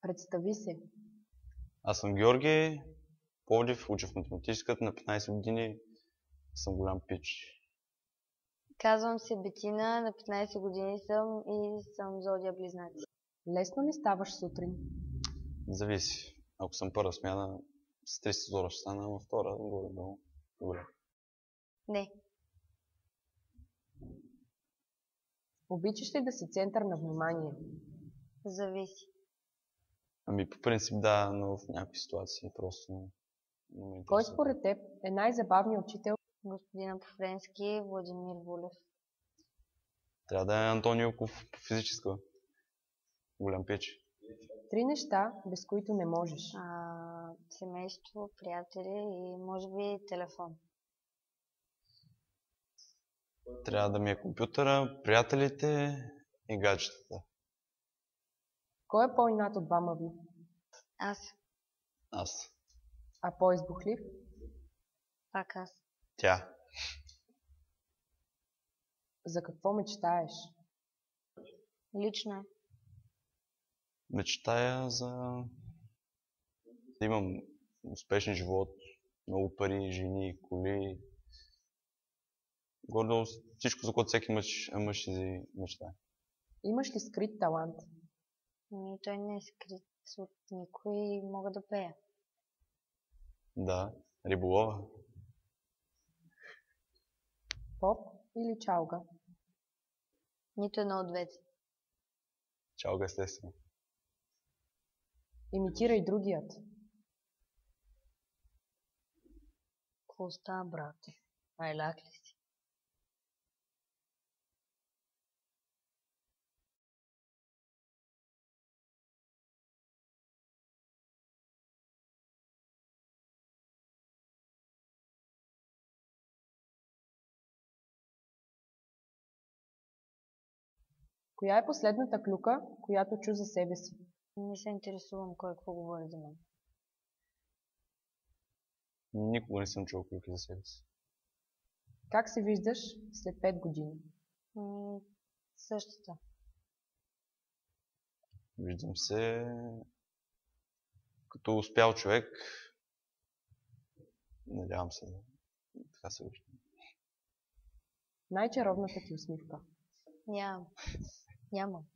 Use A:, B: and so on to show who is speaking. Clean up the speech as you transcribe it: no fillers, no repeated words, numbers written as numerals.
A: Представи се.
B: Аз съм Георги, Пловдив, уча в математическата, на 15 години съм голям пич.
C: Казвам се Бетина, на 15 години съм и съм зодия Близнаци.
A: Лесно ли ставаш сутрин?
B: Зависи. Ако съм първа смяна, с 300 зора ще стана, но втора горе-долу. Добре.
C: Не.
A: Обичаш ли да си център на внимание?
C: Зависи.
B: Ами по принцип да, но в някакви ситуации просто не ме
A: Кой
B: интересува.
A: според теб е най-забавният учител?
C: Господина Пофренски, Владимир Вулев.
B: Трябва да е Антон Илков по физическа. Голям пич.
A: 3 неща, без които не можеш.
C: Семейство, приятели и може би телефон.
B: Трябва да ми е компютъра, приятелите и гаджетата.
A: Кой е по-инат от двама ви?
B: Аз.
A: А по-избухлив?
C: Пак аз.
B: Тя.
A: За какво мечтаеш?
C: Лично е.
B: Мечтая да имам успешен живот, много пари, жени, коли. Гордо всичко, за което всеки мъж си мечтае.
A: Имаш ли скрит талант?
C: Той не е скрит от никой и мога да пея.
B: Да, риболова.
A: Поп или чалга?
C: Нито едно от двете.
B: Чалга естествено.
A: Имитирай другият.
C: Какво става, брате? Айлак ли си?
A: Коя е последната клюка, която чу за себе си?
C: Не се интересувам кой какво говори за мен.
B: Никога не съм чул клюки за себе си.
A: Как се виждаш след 5 години?
C: Същата.
B: Виждам се като успял човек. Надявам се, така се виждам.
A: Най-чаровната ти усмивка?
C: Нямам.